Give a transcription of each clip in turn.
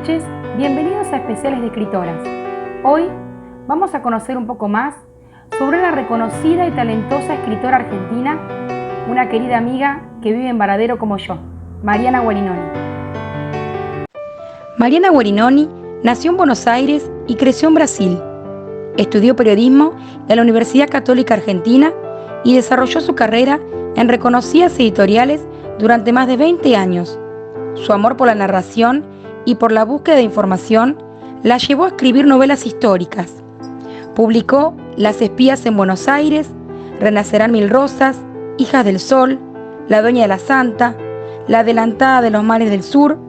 noches, bienvenidos a Especiales de Escritoras. Hoy vamos a conocer un poco más sobre una reconocida y talentosa escritora argentina, una querida amiga que vive en Varadero como yo, Mariana Guarinoni. Mariana Guarinoni nació en Buenos Aires y creció en Brasil. Estudió periodismo en la Universidad Católica Argentina y desarrolló su carrera en reconocidas editoriales durante más de 20 años. Su amor por la narración y por la búsqueda de información la llevó a escribir novelas históricas. Publicó Las espías en Buenos Aires, Renacerán mil rosas, Hijas del Sol, La dueña de la Santa, La adelantada de los mares del sur,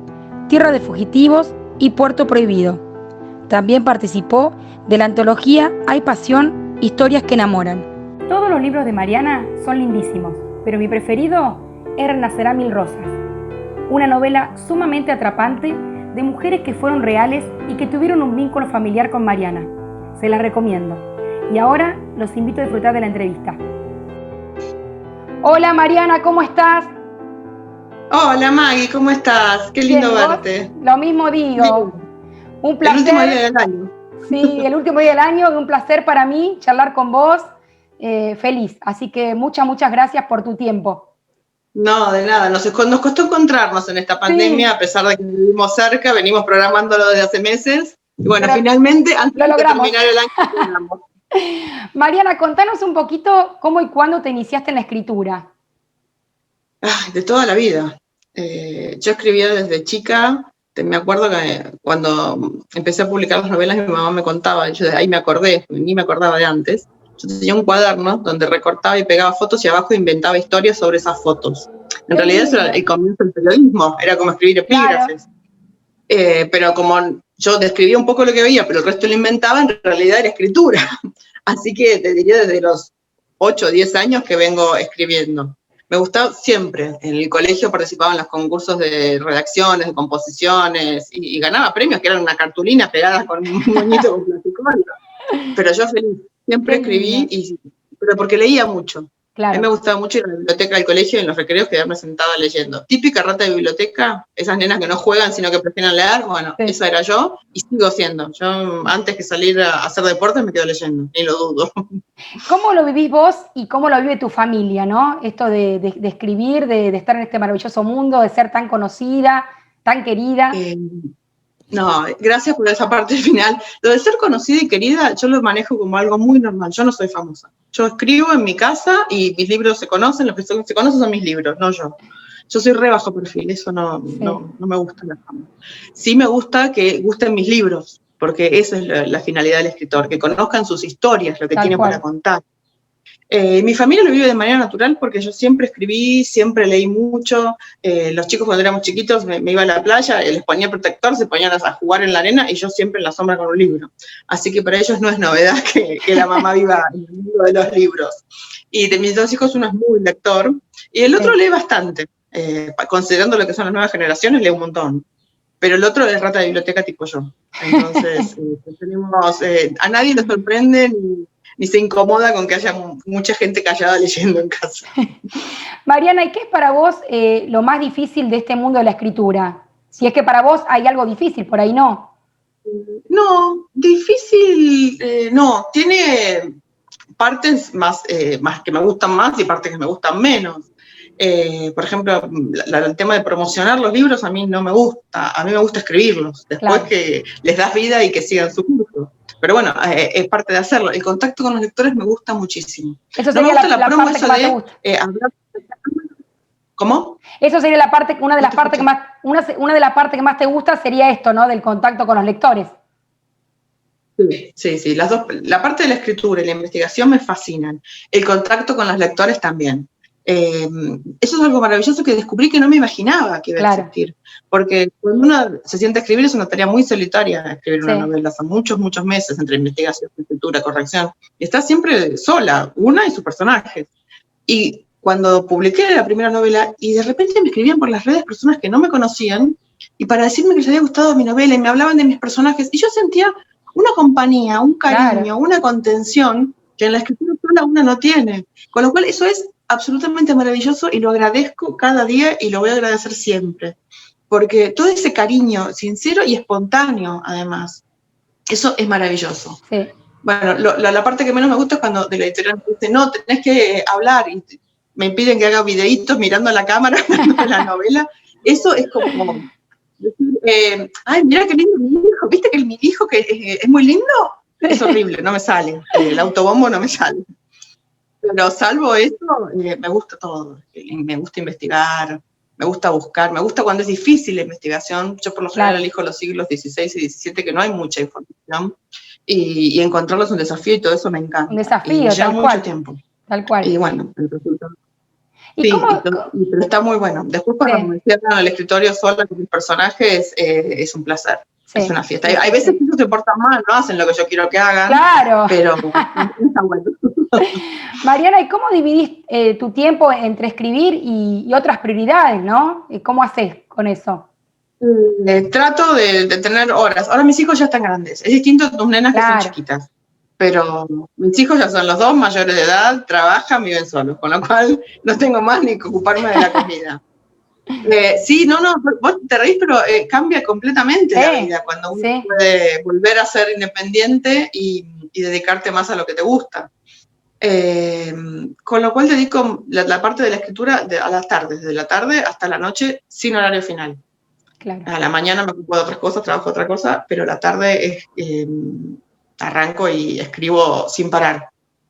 Tierra de fugitivos y Puerto prohibido. También participó de la antología Hay pasión, historias que enamoran. Todos los libros de Mariana son lindísimos, pero mi preferido es Renacerán mil rosas, una novela sumamente atrapante de mujeres que fueron reales y que tuvieron un vínculo familiar con Mariana. Se las recomiendo. Y ahora los invito a disfrutar de la entrevista. Hola Mariana, ¿cómo estás? Hola Maggie, ¿cómo estás? Qué lindo verte. Lo mismo digo. Un placer. El último día del año. Sí, el último día del año, un placer para mí charlar con vos. Feliz. Así que muchas gracias por tu tiempo. No, de nada. Nos costó encontrarnos en esta pandemia, sí. A pesar de que vivimos cerca, venimos programándolo desde hace meses. Y bueno, pero finalmente, antes de terminar el año, lo logramos. Mariana, contanos un poquito cómo y cuándo te iniciaste en la escritura. De toda la vida. Yo escribía desde chica. Me acuerdo que cuando empecé a publicar las novelas, mi mamá me contaba, yo de ahí me acordé, ni me acordaba de antes. Yo tenía un cuaderno donde recortaba y pegaba fotos y abajo inventaba historias sobre esas fotos. En realidad eso era el comienzo del periodismo, era como escribir epígrafes. Claro. Pero como yo describía un poco lo que veía, pero el resto lo inventaba, en realidad era escritura. Así que te diría desde los 8 o 10 años que vengo escribiendo. Me gustaba siempre. En el colegio participaba en los concursos de redacciones, de composiciones, y ganaba premios, que eran una cartulina pegada con un moñito con plasticola. Pero yo feliz. Siempre escribí, pero porque leía mucho. Claro. A mí me gustaba mucho ir a la biblioteca del colegio y en los recreos quedarme sentada leyendo. Típica rata de biblioteca, esas nenas que no juegan sino que prefieren leer, bueno, sí. Esa era yo y sigo siendo. Yo antes que salir a hacer deportes me quedo leyendo, ni lo dudo. ¿Cómo lo vivís vos y cómo lo vive tu familia, no? Esto de escribir, de estar en este maravilloso mundo, de ser tan conocida, tan querida. No, gracias por esa parte final. Lo de ser conocida y querida, yo lo manejo como algo muy normal. Yo no soy famosa. Yo escribo en mi casa y mis libros se conocen, los que se conocen son mis libros, no yo. Yo soy re bajo perfil, eso no me gusta la fama. Sí me gusta que gusten mis libros, porque esa es la finalidad del escritor, que conozcan sus historias, lo que tiene para contar. Mi familia lo vive de manera natural porque yo siempre escribí, siempre leí mucho. Los chicos cuando éramos chiquitos me iba a la playa, les ponía protector, se ponían a jugar en la arena y yo siempre en la sombra con un libro. Así que para ellos no es novedad que la mamá viva en el mundo de los libros. Y de mis 2 hijos uno es muy lector y el otro lee bastante. Considerando lo que son las nuevas generaciones, lee un montón. Pero el otro es rata de biblioteca tipo yo. Entonces, a nadie le sorprende ni se incomoda con que haya mucha gente callada leyendo en casa. Mariana, ¿y qué es para vos lo más difícil de este mundo de la escritura? Si es que para vos hay algo difícil, por ahí no. No, difícil no. Tiene partes más que me gustan más y partes que me gustan menos. Por ejemplo, el tema de promocionar los libros a mí no me gusta. A mí me gusta escribirlos, después que les das vida y que sigan su curso. Pero bueno, es parte de hacerlo. El contacto con los lectores me gusta muchísimo. Eso sería no me gusta la promo parte que más te gusta. Hablar. ¿Cómo? Eso sería una de las partes que más te gusta sería esto, ¿no? Del contacto con los lectores. Sí. La parte de la escritura y la investigación me fascinan. El contacto con los lectores también. Eso es algo maravilloso que descubrí que no me imaginaba que iba a existir. Porque cuando uno se siente a escribir es una tarea muy solitaria escribir una novela, son muchos meses entre investigación, escritura, corrección. Y estás siempre sola, una y sus personajes. Y cuando publiqué la primera novela, y de repente me escribían por las redes personas que no me conocían, y para decirme que les había gustado mi novela, y me hablaban de mis personajes, y yo sentía una compañía, un cariño, una contención, que en la escritura sola una no tiene. Con lo cual eso es absolutamente maravilloso y lo agradezco cada día y lo voy a agradecer siempre. porque todo ese cariño sincero y espontáneo, además, eso es maravilloso. Sí. Bueno, la parte que menos me gusta es cuando de la editorial me dice, no, tenés que hablar, y me piden que haga videitos mirando a la cámara de la novela. Eso es como decir, ay, mira qué lindo mi hijo, ¿viste que mi hijo que es muy lindo? Es horrible, no me sale, el autobombo no me sale. Pero salvo eso, me gusta todo, me gusta investigar, me gusta buscar, me gusta cuando es difícil la investigación. Yo por lo general elijo los siglos XVI y XVII, que no hay mucha información, y encontrarlos es un desafío y todo eso me encanta. Un desafío, y lleva mucho tiempo. Tal cual. Y bueno, el resultado. ¿Y sí, cómo? Pero está muy bueno. Después cuando me cierran al escritorio sola con mis personajes, es un placer. Sí. Es una fiesta. Hay veces que no se portan mal, no hacen lo que yo quiero que hagan. Claro. Pero está bueno. Mariana, ¿y cómo dividís tu tiempo entre escribir y otras prioridades, no? ¿Cómo haces con eso? Trato de tener horas. Ahora mis hijos ya están grandes. Es distinto de tus nenas que son chiquitas. Pero mis hijos ya son los dos mayores de edad, trabajan, viven solos, con lo cual no tengo más ni que ocuparme de la comida. Sí, no, vos te reís, pero cambia completamente la vida cuando uno puede volver a ser independiente y dedicarte más a lo que te gusta. Con lo cual dedico la parte de la escritura a las tardes, desde la tarde hasta la noche, sin horario final. Claro. A la mañana me ocupo de otras cosas, trabajo otra cosa, pero la tarde arranco y escribo sin parar.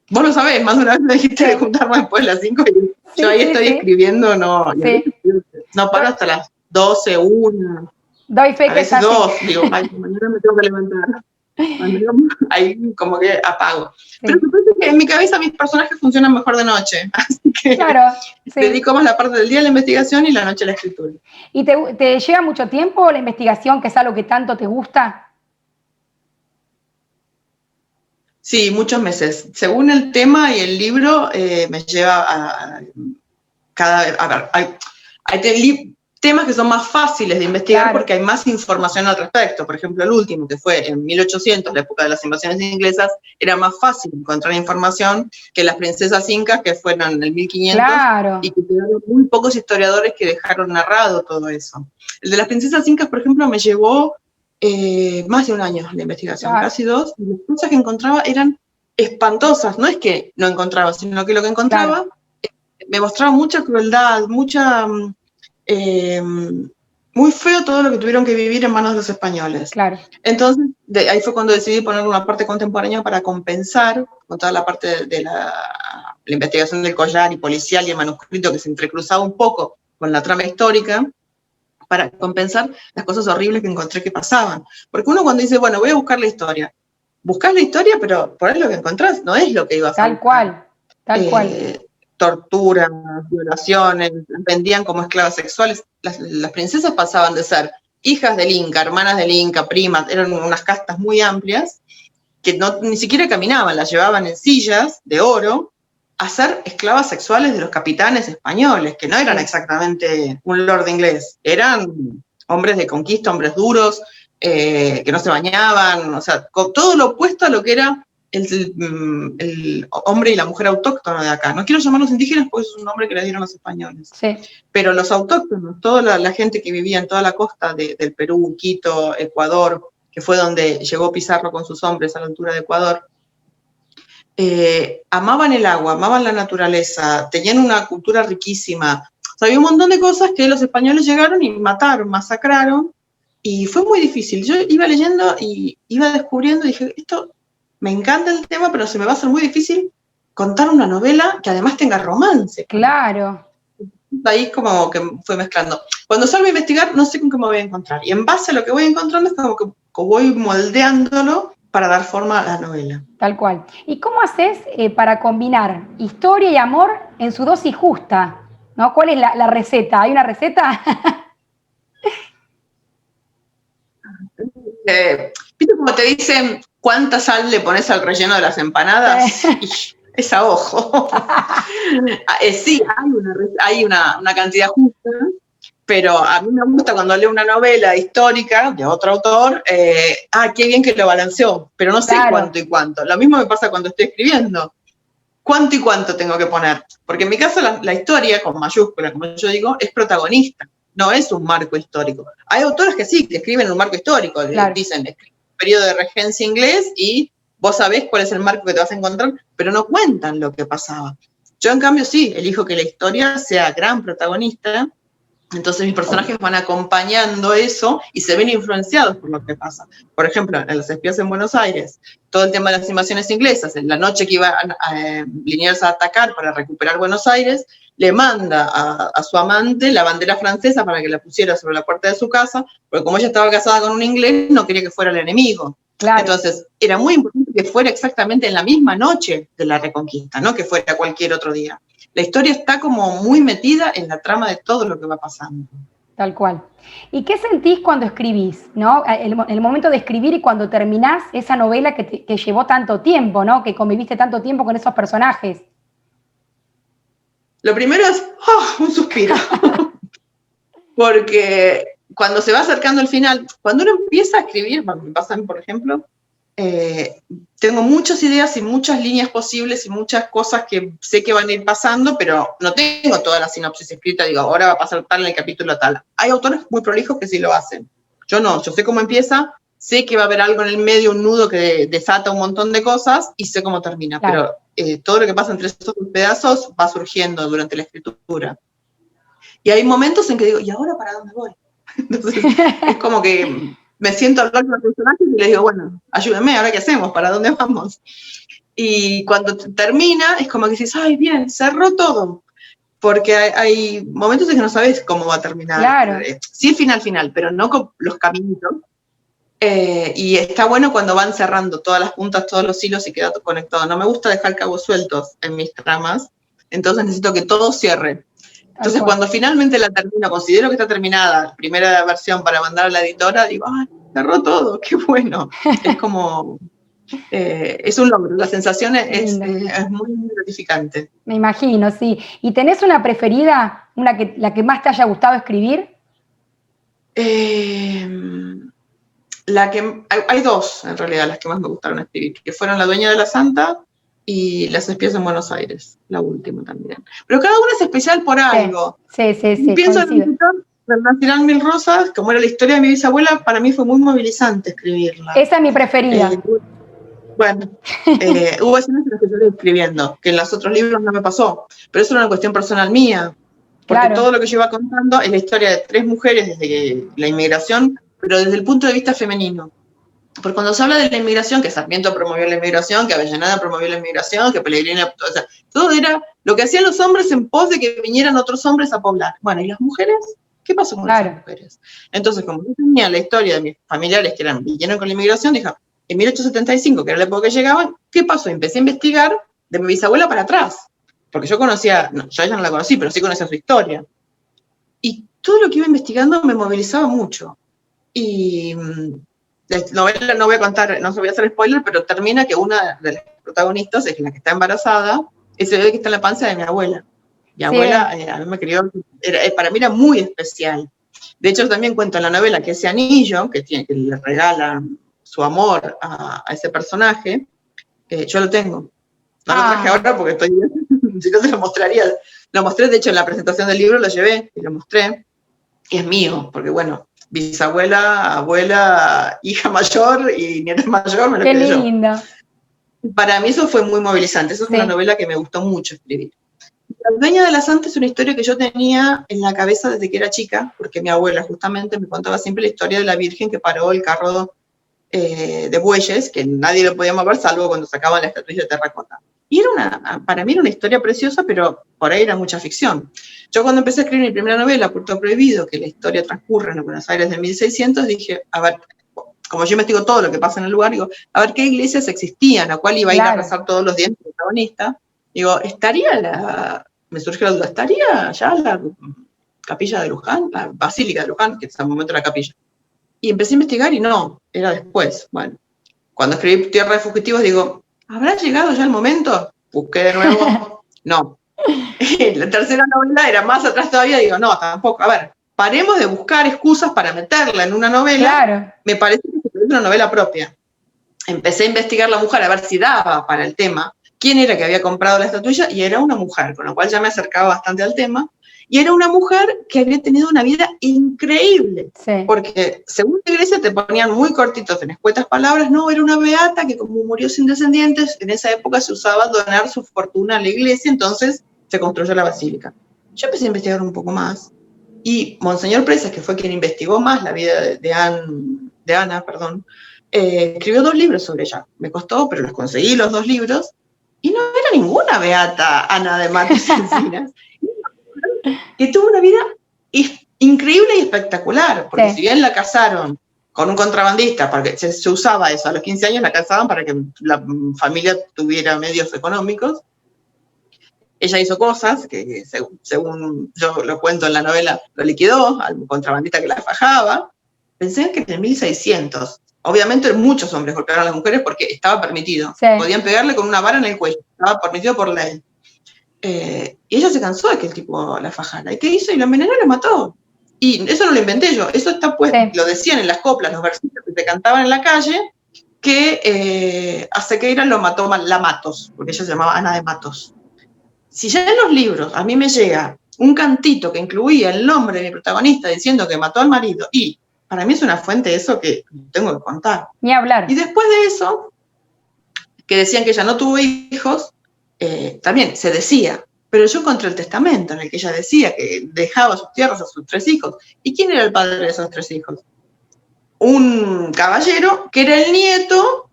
Vos lo sabés, más de una vez me dijiste de juntarnos después de las 5 y yo ahí estoy escribiendo, no paro hasta las 12, 1. Doy fe a veces 2, digo, ay, mañana me tengo que levantar. Ahí como que apago. Pero me parece que en mi cabeza mis personajes funcionan mejor de noche, así que dedico más la parte del día a la investigación y la noche a la escritura. ¿Y te lleva mucho tiempo la investigación, que es algo que tanto te gusta? Sí, muchos meses. Según el tema y el libro, me lleva a ver, hay temas que son más fáciles de investigar porque hay más información al respecto. Por ejemplo, el último, que fue en 1800, la época de las invasiones inglesas, era más fácil encontrar información que las princesas incas, que fueron en el 1500, y que quedaron muy pocos historiadores que dejaron narrado todo eso. El de las princesas incas, por ejemplo, me llevó más de un año de investigación, casi 2, y las cosas que encontraba eran espantosas. No es que no encontraba, sino que lo que encontraba me mostraba mucha crueldad, muy feo todo lo que tuvieron que vivir en manos de los españoles. Claro. Entonces, ahí fue cuando decidí poner una parte contemporánea para compensar con toda la parte de la investigación del collar y policial y el manuscrito que se entrecruzaba un poco con la trama histórica, para compensar las cosas horribles que encontré que pasaban. Porque uno cuando dice, bueno, voy a buscar la historia, buscas la historia, pero por ahí lo que encontrás no es lo que ibas a buscar. Tal cual. Torturas, violaciones, vendían como esclavas sexuales. Las princesas pasaban de ser hijas del Inca, hermanas del Inca, primas, eran unas castas muy amplias, que ni siquiera caminaban, las llevaban en sillas de oro, a ser esclavas sexuales de los capitanes españoles, que no eran exactamente un lord inglés, eran hombres de conquista, hombres duros, que no se bañaban, o sea, con todo lo opuesto a lo que era el hombre y la mujer autóctona de acá. No quiero llamarlos indígenas porque es un nombre que les dieron los españoles. Sí. Pero los autóctonos, toda la gente que vivía en toda la costa del Perú, Quito, Ecuador, que fue donde llegó Pizarro con sus hombres a la altura de Ecuador, amaban el agua, amaban la naturaleza, tenían una cultura riquísima. O sea, había un montón de cosas que los españoles llegaron y mataron, masacraron, y fue muy difícil. Yo iba leyendo y iba descubriendo y dije, esto me encanta el tema, pero se me va a hacer muy difícil contar una novela que además tenga romance. Claro. Ahí como que fue mezclando. Cuando salgo a investigar, no sé con qué me voy a encontrar. Y en base a lo que voy encontrando, es como que voy moldeándolo para dar forma a la novela. Tal cual. ¿Y cómo haces para combinar historia y amor en su dosis justa? ¿No? ¿Cuál es la receta? ¿Hay una receta? ¿Viste como te dicen cuánta sal le pones al relleno de las empanadas? Es a ojo. Sí, hay una cantidad justa, pero a mí me gusta cuando leo una novela histórica de otro autor, qué bien que lo balanceó, pero no sé cuánto y cuánto. Lo mismo me pasa cuando estoy escribiendo. ¿Cuánto y cuánto tengo que poner? Porque en mi caso la historia, con mayúscula, como yo digo, es protagonista. no es un marco histórico. Hay autores que sí, que escriben un marco histórico, Claro. dicen, escriben un periodo de regencia inglés y vos sabés cuál es el marco que te vas a encontrar, pero no cuentan lo que pasaba. Yo, en cambio, sí, elijo que la historia sea gran protagonista. Entonces mis personajes van acompañando eso y se ven influenciados por lo que pasa. Por ejemplo, en Los espías en Buenos Aires, todo el tema de las invasiones inglesas, en la noche que iban Liniers a atacar para recuperar Buenos Aires, le manda a su amante la bandera francesa para que la pusiera sobre la puerta de su casa, porque como ella estaba casada con un inglés, no quería que fuera el enemigo. Claro. Entonces, era muy importante que fuera exactamente en la misma noche de la Reconquista, no que fuera cualquier otro día. La historia está como muy metida en la trama de todo lo que va pasando. Tal cual. ¿Y qué sentís cuando escribís, ¿no? El momento de escribir y cuando terminás esa novela que llevó tanto tiempo, ¿no? Que conviviste tanto tiempo con esos personajes. Lo primero es un suspiro. Porque cuando se va acercando el final, cuando uno empieza a escribir, me pasa a mí, por ejemplo, tengo muchas ideas y muchas líneas posibles y muchas cosas que sé que van a ir pasando, pero no tengo toda la sinopsis escrita, digo, ahora va a pasar tal en el capítulo tal. Hay autores muy prolijos que sí lo hacen. Yo no, yo sé cómo empieza, sé que va a haber algo en el medio, un nudo que desata un montón de cosas y sé cómo termina, claro. Pero todo lo que pasa entre esos pedazos va surgiendo durante la escritura. Y hay momentos en que digo, ¿y ahora para dónde voy? Entonces, es como que me siento a hablar con los personajes y les digo, bueno, ayúdenme, ¿ahora qué hacemos? ¿Para dónde vamos? Y cuando termina, es como que dices, ay, bien, cerró todo. Porque hay momentos en que no sabes cómo va a terminar. Claro. Sí, el final, pero no con los caminitos. Y está bueno cuando van cerrando todas las puntas, todos los hilos y queda todo conectado. No me gusta dejar cabos sueltos en mis tramas, entonces necesito que todo cierre. Entonces, cuando finalmente la termino, considero que está terminada, la primera versión para mandar a la editora, digo, ¡ay, cerró todo! ¡Qué bueno! Es como, es un logro, la sensación es muy gratificante. Me imagino, sí. ¿Y tenés una preferida, la que más te haya gustado escribir? Hay dos, en realidad, las que más me gustaron escribir, que fueron La dueña de la santa y Las espías en Buenos Aires, la última también. Pero cada una es especial por algo. Sí. Pienso en el escritor del Nacional Mil Rosas, como era la historia de mi bisabuela, para mí fue muy movilizante escribirla. Esa es mi preferida. Bueno, hubo escenas en las que yo iba escribiendo, que en los otros libros no me pasó, pero eso era una cuestión personal mía, porque todo lo que yo iba contando es la historia de tres mujeres desde la inmigración, pero desde el punto de vista femenino. Porque cuando se habla de la inmigración, que Sarmiento promovió la inmigración, que Avellaneda promovió la inmigración, que Pellegrini, o sea, todo era lo que hacían los hombres en pos de que vinieran otros hombres a poblar. Bueno, ¿y las mujeres? ¿Qué pasó con las mujeres? Entonces, como yo tenía la historia de mis familiares que vinieron con la inmigración, dije, en 1875, que era la época que llegaban, ¿qué pasó? Empecé a investigar de mi bisabuela para atrás, porque yo conocía, yo a ella no la conocí, pero sí conocía su historia. Y todo lo que iba investigando me movilizaba mucho. Y la novela no voy a contar, no se voy a hacer spoiler, pero termina que una de las protagonistas es la que está embarazada, es el bebé que está en la panza de mi abuela. Mi abuela a mí me crió, para mí era muy especial. De hecho, también cuento en la novela que ese anillo que le regala su amor a ese personaje, yo lo tengo. No lo traje ahora porque estoy, si no se lo mostraría. Lo mostré, de hecho, en la presentación del libro lo llevé y lo mostré. Y es mío, porque bueno, bisabuela, abuela, hija mayor y nieta mayor, me lo quedé yo. Qué linda. Para mí eso fue muy movilizante, eso es una novela que me gustó mucho escribir. La dueña de la santa es una historia que yo tenía en la cabeza desde que era chica, porque mi abuela justamente me contaba siempre la historia de la Virgen que paró el carro de bueyes, que nadie lo podía mover salvo cuando sacaban la estatuilla de terracota. Y para mí era una historia preciosa, pero por ahí era mucha ficción. Yo cuando empecé a escribir mi primera novela, Puerto Prohibido, que la historia transcurre en Buenos Aires de 1600, dije, a ver, como yo investigo todo lo que pasa en el lugar, digo, a ver qué iglesias existían, a cuál iba a ir a rezar todos los días el protagonista. Digo, me surgió la duda, ¿estaría ya la capilla de Luján, la basílica de Luján, que es al momento la capilla? Y empecé a investigar y no, era después. Bueno, cuando escribí Tierra de Fugitivos, digo, ¿habrá llegado ya el momento? Busqué de nuevo, no. La tercera novela era más atrás todavía, digo, no, tampoco. A ver, paremos de buscar excusas para meterla en una novela. Claro. Me parece que es una novela propia. Empecé a investigar la mujer, a ver si daba para el tema. ¿Quién era que había comprado la estatuilla? Y era una mujer, con lo cual ya me acercaba bastante al tema. Y era una mujer que había tenido una vida increíble, Sí. porque según la iglesia te ponían muy cortitos en escuetas palabras, no, era una beata que como murió sin descendientes, en esa época se usaba donar su fortuna a la iglesia, entonces se construyó la basílica. Yo empecé a investigar un poco más, y Monseñor Presas, que fue quien investigó más la vida de Ana, escribió 2 libros sobre ella. Me costó, pero los conseguí los 2 libros, y no era ninguna beata Ana de Matos Encinas, que tuvo una vida increíble y espectacular, porque Sí. si bien la casaron con un contrabandista, porque se usaba eso, a los 15 años la casaban para que la familia tuviera medios económicos, ella hizo cosas que, según yo lo cuento en la novela, lo liquidó al contrabandista que la fajaba. Pensé que en el 1600, obviamente muchos hombres golpearon a las mujeres porque estaba permitido. Sí. Podían pegarle con una vara en el cuello, estaba permitido por ley. Y ella se cansó de que el tipo la fajara. ¿Y qué hizo? Y lo envenenó y lo mató. Y eso no lo inventé yo, eso está puesto, sí. Lo decían en las coplas, los versitos que se cantaban en la calle, que a Sequeira lo mató la Matos, porque ella se llamaba Ana de Matos. Si ya en los libros a mí me llega un cantito que incluía el nombre de mi protagonista diciendo que mató al marido, y para mí es una fuente de eso que tengo que contar. Ni hablar. Y después de eso, que decían que ella no tuvo hijos, también se decía, pero yo encontré el testamento en el que ella decía que dejaba sus tierras a sus 3 hijos. ¿Y quién era el padre de esos 3 hijos? Un caballero que era el nieto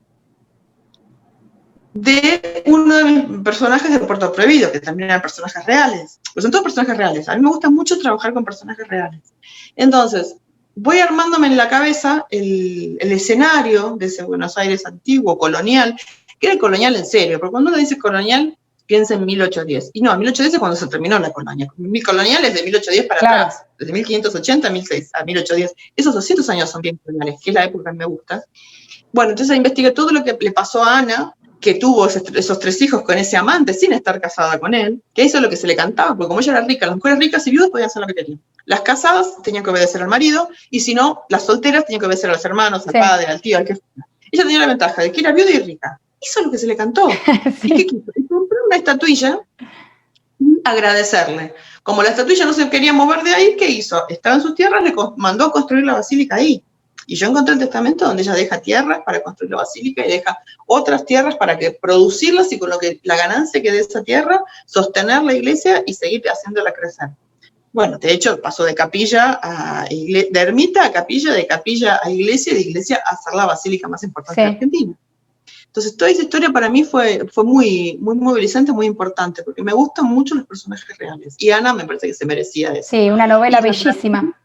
de uno de mis personajes de Puerto Prohibido, que también eran personajes reales. Pues son todos personajes reales. A mí me gusta mucho trabajar con personajes reales. Entonces, voy armándome en la cabeza el escenario de ese Buenos Aires antiguo, colonial, que era el colonial en serio, porque cuando uno dice colonial, piensa en 1810. Y no, 1810 es cuando se terminó la colonia. Mi colonial es de 1810 para atrás, desde 1580 a 1810. Esos 200 años son bien coloniales, que es la época que me gusta. Bueno, entonces investigué todo lo que le pasó a Ana, que tuvo esos 3 hijos con ese amante sin estar casada con él, que hizo lo que se le cantaba, porque como ella era rica, las mujeres ricas y viudas podían hacer lo que querían. Las casadas tenían que obedecer al marido, y si no, las solteras tenían que obedecer a los hermanos, al padre, al tío, al que fuera. Ella tenía la ventaja de que era viuda y rica. Hizo lo que se le cantó. Sí. ¿Y qué quiso? Y compró una estatuilla y agradecerle. Como la estatuilla no se quería mover de ahí, ¿qué hizo? Estaba en sus tierras, le mandó a construir la basílica ahí. Y yo encontré el testamento donde ella deja tierras para construir la basílica y deja otras tierras para que producirlas y con lo que la ganancia que de esa tierra, sostener la iglesia y seguir haciéndola crecer. Bueno, de hecho, pasó de capilla de ermita a capilla, de capilla a iglesia y de iglesia a ser la basílica más importante de Argentina. Entonces, toda esa historia para mí fue muy, muy movilizante, muy importante, porque me gustan mucho los personajes reales. Y Ana me parece que se merecía eso. Sí, una novela bellísima.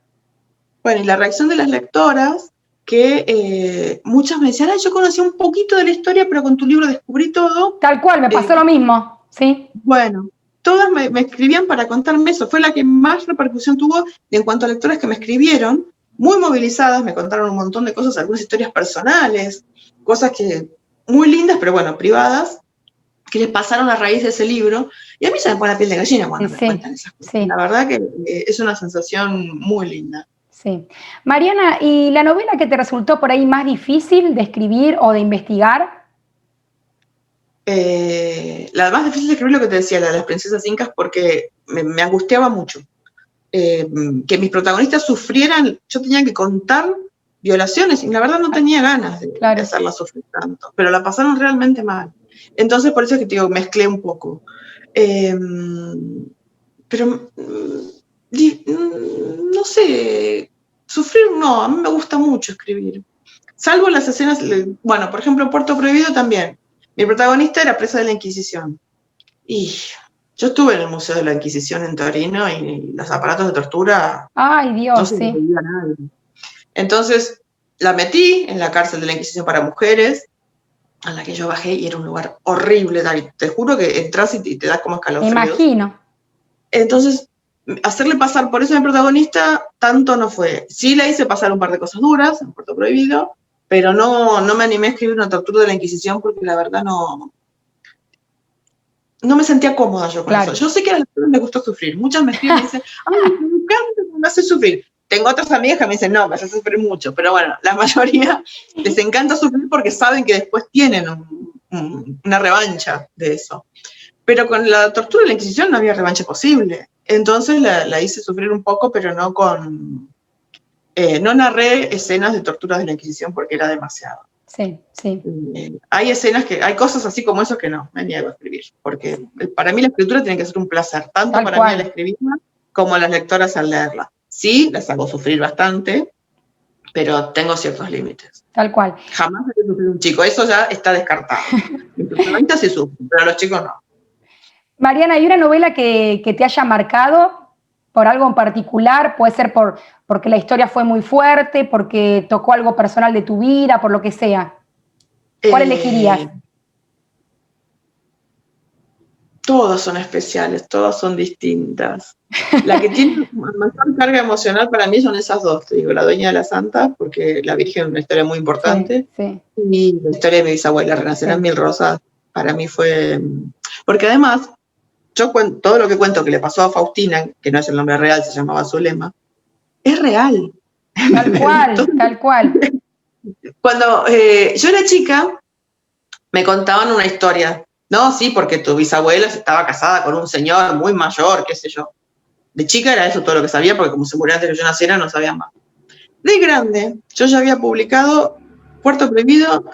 Bueno, y la reacción de las lectoras, que muchas me decían, yo conocí un poquito de la historia, pero con tu libro descubrí todo. Tal cual, me pasó lo mismo, sí. Bueno, todas me escribían para contarme eso. Fue la que más repercusión tuvo en cuanto a lectoras que me escribieron, muy movilizadas, me contaron un montón de cosas, algunas historias personales, cosas que muy lindas, pero bueno, privadas, que les pasaron a raíz de ese libro. Y a mí se me pone la piel de gallina cuando me cuentan esas cosas. Sí. La verdad que es una sensación muy linda. Sí. Mariana, ¿y la novela que te resultó por ahí más difícil de escribir o de investigar? La más difícil de escribir, lo que te decía, la de las princesas incas, porque me angustiaba mucho. Que mis protagonistas sufrieran, yo tenía que contar violaciones y la verdad no tenía ganas de hacerlas sufrir tanto, pero la pasaron realmente mal. Entonces por eso es que te digo, mezclé un poco. Pero no sé, sufrir no, a mí me gusta mucho escribir. Salvo las escenas, bueno, por ejemplo, Puerto Prohibido también. Mi protagonista era presa de la Inquisición. Y yo estuve en el Museo de la Inquisición en Torino y los aparatos de tortura. ¡Ay, Dios! No se le veía a nadie. Entonces la metí en la cárcel de la Inquisición para mujeres, a la que yo bajé, y era un lugar horrible, David. Te juro que entras y te das como escalofríos. Me imagino. Entonces, hacerle pasar por eso a mi protagonista, tanto no fue. Sí la hice pasar un par de cosas duras en Puerto Prohibido, pero no me animé a escribir una tortura de la Inquisición porque la verdad no me sentía cómoda yo con eso. Yo sé que a las personas les gusta sufrir. Muchas me escriben y dicen, ¡ay, me encanta, me hace sufrir! Tengo otras amigas que me dicen, no, me hace sufrir mucho. Pero bueno, la mayoría les encanta sufrir porque saben que después tienen una revancha de eso. Pero con la tortura de la Inquisición no había revancha posible. Entonces la hice sufrir un poco, pero no con... no narré escenas de torturas de la Inquisición porque era demasiado. Sí, sí. Hay escenas hay cosas así como eso que no, me niego a escribir, porque para mí la escritura tiene que ser un placer, tanto Tal para cual. mí al escribirla como a las lectoras al leerla. Sí, las hago sufrir bastante, pero tengo ciertos límites. Tal cual. Jamás he sufrido un chico, eso ya está descartado. Mis protagonistas sí sufren, pero los chicos no. Mariana, ¿hay una novela que te haya marcado por algo en particular? Puede ser porque la historia fue muy fuerte, porque tocó algo personal de tu vida, por lo que sea. ¿Cuál elegirías? Todas son especiales, todas son distintas. La que tiene mayor carga emocional para mí son esas dos, te digo, La Dueña de la Santa, porque la Virgen es una historia muy importante, sí. Y la historia de mi bisabuela, Renacer en Mil Rosas, para mí fue... Porque además, yo todo lo que cuento que le pasó a Faustina, que no es el nombre real, se llamaba Zulema, es real. Tal cual, entonces, tal cual. Cuando yo era chica, me contaban una historia. No, sí, porque tu bisabuela estaba casada con un señor muy mayor, qué sé yo. De chica era eso todo lo que sabía, porque como se murió antes de que yo naciera, no sabía más. De grande, yo ya había publicado Puerto Prohibido,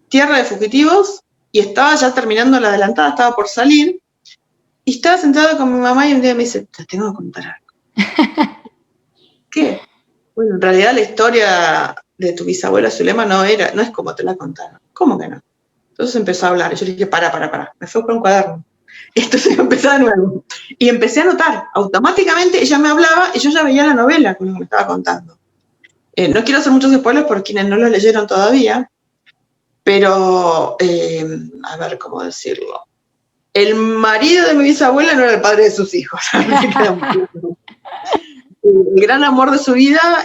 Tierra de Fugitivos, y estaba ya terminando la adelantada, estaba por salir, y estaba sentada con mi mamá y un día me dice, te tengo que contar algo. ¿Qué? Bueno, en realidad la historia de tu bisabuela Zulema no es como te la contaron. ¿Cómo que no? Entonces empezó a hablar, y yo le dije, para. Me fue con un cuaderno. Y entonces empecé de nuevo. Y empecé a anotar. Automáticamente ella me hablaba y yo ya veía la novela con lo que me estaba contando. No quiero hacer muchos spoilers por quienes no lo leyeron todavía, pero, a ver cómo decirlo. El marido de mi bisabuela no era el padre de sus hijos. El gran amor de su vida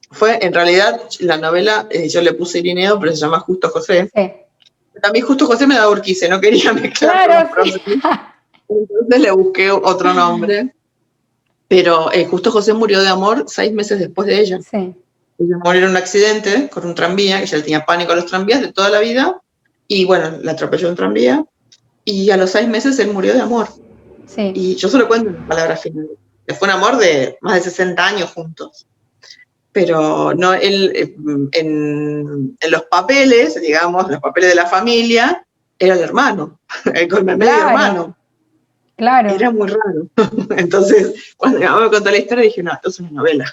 fue, en realidad, la novela, yo le puse Irineo, pero se llama Justo José. Sí. También Justo José me da Urquiza, no quería mezclar con los procesos. Entonces le busqué otro nombre. Pero Justo José murió de amor 6 meses después de ella. Sí. Ella murió en un accidente con un tranvía, que ella le tenía pánico a los tranvías de toda la vida, y bueno, la atropelló un tranvía, y a los 6 meses él murió de amor. Sí. Y yo solo cuento en palabras finales. Fue un amor de más de 60 años juntos. Pero no, él en los papeles, digamos, los papeles de la familia, era el hermano, el colmemé de hermano. Claro. Era muy raro. Entonces, cuando mi mamá me contó la historia, dije, no, esto es una novela.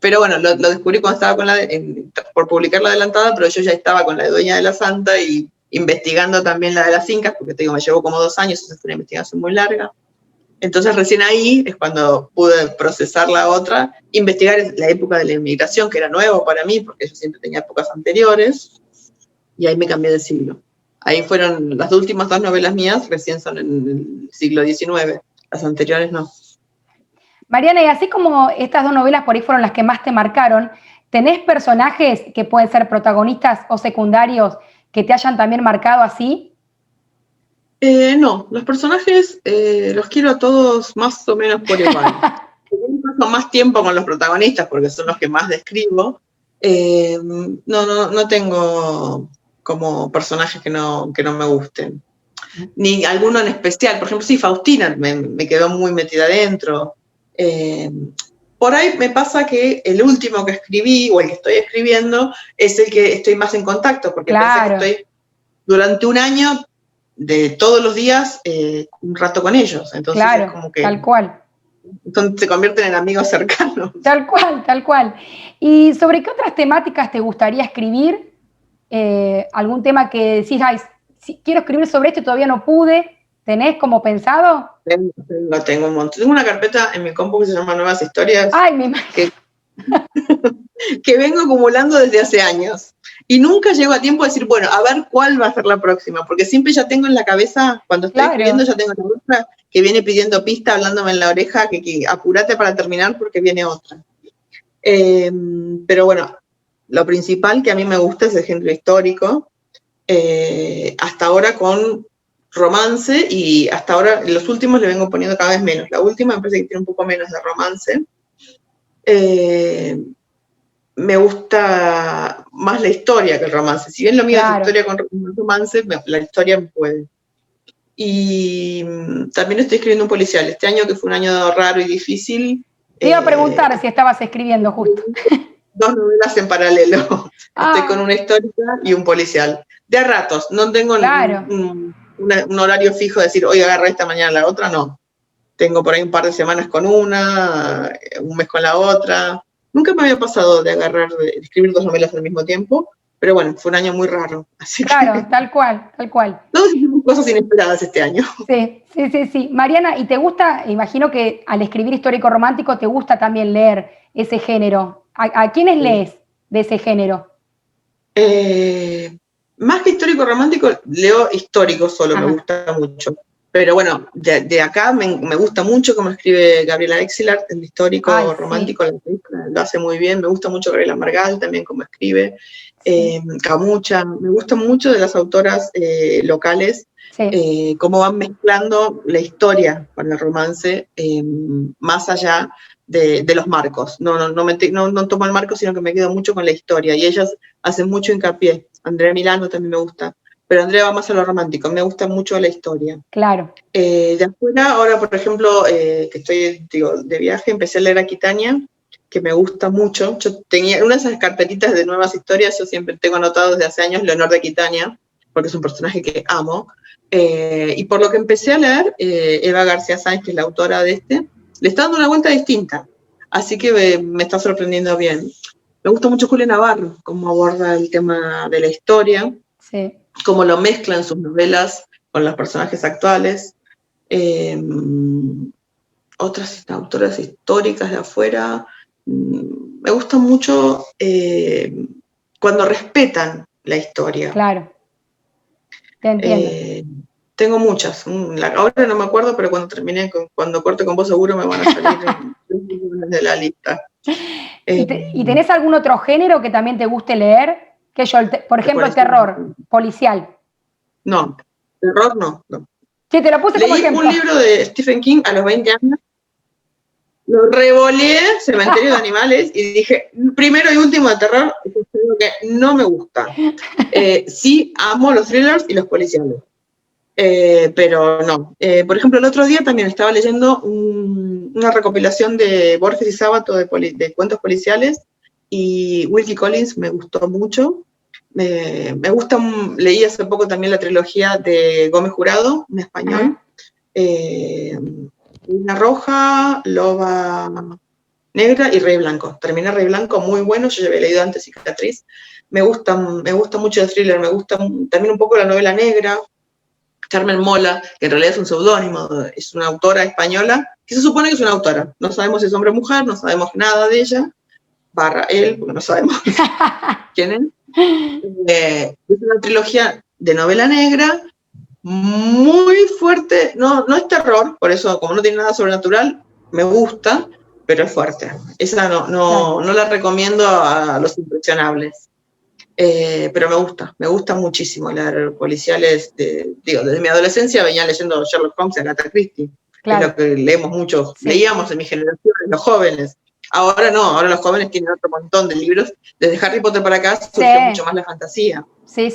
Pero bueno, lo descubrí cuando estaba por publicar la adelantada, pero yo ya estaba con la de Dueña de la Santa y investigando también la de las Incas, porque te digo, me llevó como 2 años, esa fue una investigación muy larga. Entonces recién ahí es cuando pude procesar la otra, investigar la época de la inmigración, que era nuevo para mí, porque yo siempre tenía épocas anteriores, y ahí me cambié de siglo. Ahí fueron las últimas 2 novelas mías, recién son en el siglo XIX, las anteriores no. Mariana, y así como estas 2 novelas por ahí fueron las que más te marcaron, ¿tenés personajes que pueden ser protagonistas o secundarios que te hayan también marcado así? No, los personajes los quiero a todos más o menos por igual. Paso más tiempo con los protagonistas porque son los que más describo. No tengo como personajes que no me gusten. Ni alguno en especial. Por ejemplo, sí, Faustina me quedó muy metida adentro. Por ahí me pasa que el último que escribí o el que estoy escribiendo es el que estoy más en contacto, porque claro. pensé que estoy durante un año de todos los días un rato con ellos. Entonces claro, es como que tal cual. Se convierten en amigos cercanos. Tal cual, tal cual. ¿Y sobre qué otras temáticas te gustaría escribir? ¿Algún tema que decís, ay, si quiero escribir sobre esto y todavía no pude? ¿Tenés como pensado? Tengo un montón. Tengo una carpeta en mi compu que se llama Nuevas Historias. Ay, me imagino. Que vengo acumulando desde hace años. Y nunca llego a tiempo de decir, bueno, a ver cuál va a ser la próxima, porque siempre ya tengo en la cabeza, cuando estoy escribiendo, ya tengo la otra que viene pidiendo pista, hablándome en la oreja, que apúrate para terminar porque viene otra. Pero bueno, lo principal que a mí me gusta es el género histórico, hasta ahora con romance, y hasta ahora, en los últimos le vengo poniendo cada vez menos. La última me parece que tiene un poco menos de romance. Me gusta más la historia que el romance. Si bien lo mío es historia con romance, la historia me puede. Y también estoy escribiendo un policial. Este año, que fue un año raro y difícil. Te iba a preguntar si estabas escribiendo justo. 2 novelas en paralelo. Estoy con una histórica y un policial. De a ratos, no tengo Claro. un horario fijo de decir, hoy agarré esta, mañana la otra, no. Tengo por ahí un par de semanas con una, un mes con la otra. Nunca me había pasado de escribir 2 novelas al mismo tiempo, pero bueno, fue un año muy raro. Así claro, que, tal cual, tal cual. todos hicimos cosas inesperadas este año. Sí. Mariana, ¿y te gusta, imagino que al escribir histórico romántico te gusta también leer ese género? ¿A quiénes lees de ese género? Más que histórico romántico, leo histórico solo, me gusta mucho. Pero bueno, de acá me gusta mucho cómo escribe Gabriela Exilard, el histórico romántico, lo hace muy bien. Me gusta mucho Gabriela Margal también cómo escribe. Camucha, me gusta mucho de las autoras locales, cómo van mezclando la historia con el romance, más allá de los marcos. No tomo el marco, sino que me quedo mucho con la historia, y ellas hacen mucho hincapié. Andrea Milano también me gusta, pero Andrea va más a lo romántico, me gusta mucho la historia. Claro. De afuera, ahora por ejemplo, que estoy de viaje, empecé a leer a Quitania, que me gusta mucho. Yo tenía una de esas carpetitas de nuevas historias, yo siempre tengo anotado desde hace años Leonor de Aquitania, porque es un personaje que amo. Y por lo que empecé a leer, Eva García Sáenz, que es la autora de este, le está dando una vuelta distinta, así que me está sorprendiendo bien. Me gusta mucho Julia Navarro, cómo aborda el tema de la historia, cómo lo mezcla en sus novelas con los personajes actuales. Otras autoras históricas de afuera, me gusta mucho cuando respetan la historia. Claro. Te entiendo. Tengo muchas. Ahora no me acuerdo, pero cuando corte con vos seguro me van a salir de la lista. ¿Y tenés algún otro género que también te guste leer? Por ejemplo, terror, policial. No, terror no. Sí, te lo puse como ejemplo. Leí un libro de Stephen King a los 20 años, lo revoleé, Cementerio de Animales, y dije, primero y último de terror, es algo que no me gusta. Sí, amo los thrillers y los policiales. Pero no. Por ejemplo, el otro día también estaba leyendo una recopilación de Borges y Sábato de cuentos policiales, y Wilkie Collins me gustó mucho. Me gusta, leí hace poco también la trilogía de Gómez Jurado, en español. Una Roja, Loba Negra y Rey Blanco. Terminé Rey Blanco, muy bueno, yo ya había leído antes Cicatriz. Me gusta mucho el thriller, me gusta también un poco la novela negra. Carmen Mola, que en realidad es un seudónimo, es una autora española, que se supone que es una autora. No sabemos si es hombre o mujer, no sabemos nada de ella, él, porque no sabemos quién es. Es una trilogía de novela negra, muy fuerte, no es terror, por eso, como no tiene nada sobrenatural, me gusta, pero es fuerte. Esa no la recomiendo a los impresionables. Pero me gusta muchísimo leer policiales. Desde mi adolescencia venía leyendo Sherlock Holmes y Agatha Christie, que es lo que leemos mucho, leíamos en mi generación, los jóvenes. Ahora no, ahora los jóvenes tienen otro montón de libros. Desde Harry Potter para acá surgió mucho más la fantasía.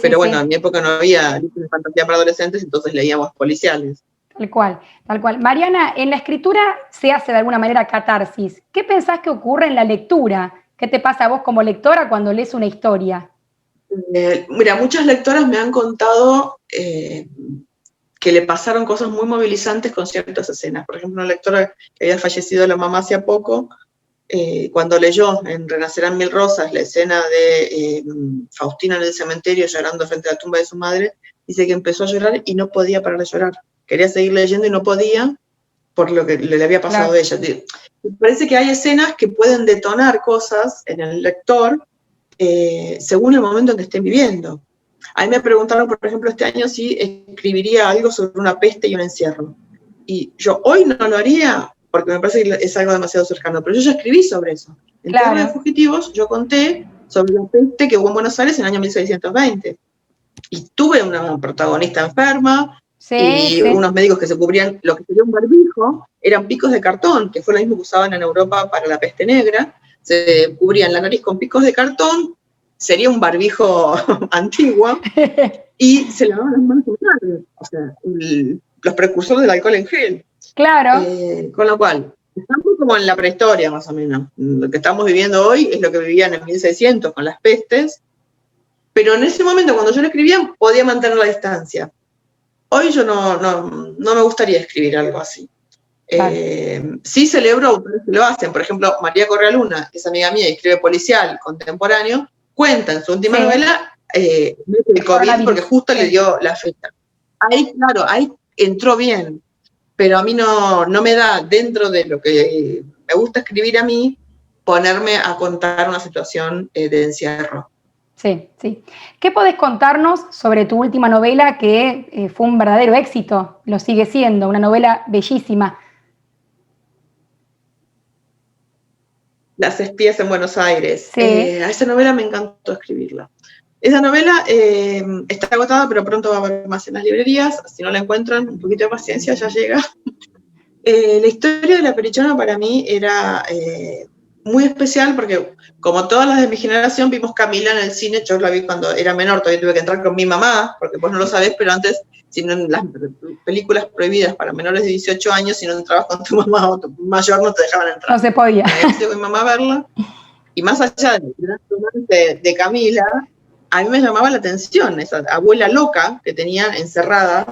Pero bueno, en mi época no había libros de fantasía para adolescentes, entonces leíamos policiales. Tal cual, tal cual. Mariana, en la escritura se hace de alguna manera catarsis. ¿Qué pensás que ocurre en la lectura? ¿Qué te pasa a vos como lectora cuando lees una historia? Mira, muchas lectoras me han contado que le pasaron cosas muy movilizantes con ciertas escenas. Por ejemplo, una lectora que había fallecido la mamá hacía poco, cuando leyó en Renacerán Mil Rosas la escena de Faustina en el cementerio llorando frente a la tumba de su madre, dice que empezó a llorar y no podía parar de llorar. Quería seguir leyendo y no podía por lo que le había pasado a ella. Me parece que hay escenas que pueden detonar cosas en el lector según el momento en que estén viviendo. A mí me preguntaron, por ejemplo, este año si escribiría algo sobre una peste y un encierro. Y yo hoy no lo haría, porque me parece que es algo demasiado cercano, pero yo ya escribí sobre eso. En Tierra de Fugitivos yo conté sobre la peste que hubo en Buenos Aires en el año 1620. Y tuve una protagonista enferma, unos médicos que se cubrían, lo que sería un barbijo, eran picos de cartón, que fue lo mismo que usaban en Europa para la peste negra. Se cubrían la nariz con picos de cartón, sería un barbijo antiguo, y se lavaban las manos con sangre. O sea, los precursores del alcohol en gel. Claro. Con lo cual, estamos como en la prehistoria, más o menos. Lo que estamos viviendo hoy es lo que vivían en 1600 con las pestes, pero en ese momento, cuando yo lo escribía, podía mantener la distancia. Hoy yo no me gustaría escribir algo así. Claro. Sí celebro autores que lo hacen. Por ejemplo, María Correa Luna, que es amiga mía y escribe policial contemporáneo, cuenta en su última novela el COVID, porque justo le dio la fecha. Ahí, claro, ahí entró bien, pero a mí no me da, dentro de lo que me gusta escribir a mí, ponerme a contar una situación de encierro. Sí, sí. ¿Qué podés contarnos sobre tu última novela que fue un verdadero éxito? Lo sigue siendo, una novela bellísima. Las espías en Buenos Aires. Sí. A esa novela me encantó escribirla. Esa novela está agotada, pero pronto va a haber más en las librerías. Si no la encuentran, un poquito de paciencia, ya llega. La historia de La Perichona para mí era muy especial porque, como todas las de mi generación, vimos Camila en el cine. Yo la vi cuando era menor, todavía tuve que entrar con mi mamá, porque vos no lo sabés, pero antes, si no, las películas prohibidas para menores de 18 años, si no entrabas con tu mamá o tu mayor, no te dejaban entrar. No se podía. Me con mi mamá a verla, y más allá de Camila, a mí me llamaba la atención esa abuela loca que tenían encerrada.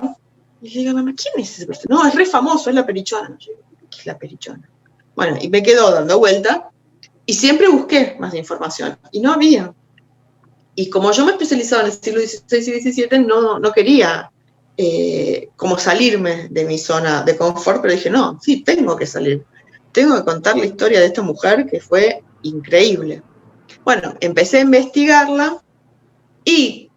Y le digo, mamá, ¿quién es ese personaje? No, es re famoso, es La Perichona. Yo digo, ¿qué es La Perichona? Bueno, y me quedo dando vuelta, y siempre busqué más información, y no había. Y como yo me especializaba en el siglo XVI y XVII, no quería como salirme de mi zona de confort, pero dije, no, sí, tengo que salir. Tengo que contar la historia de esta mujer que fue increíble. Bueno, empecé a investigarla, y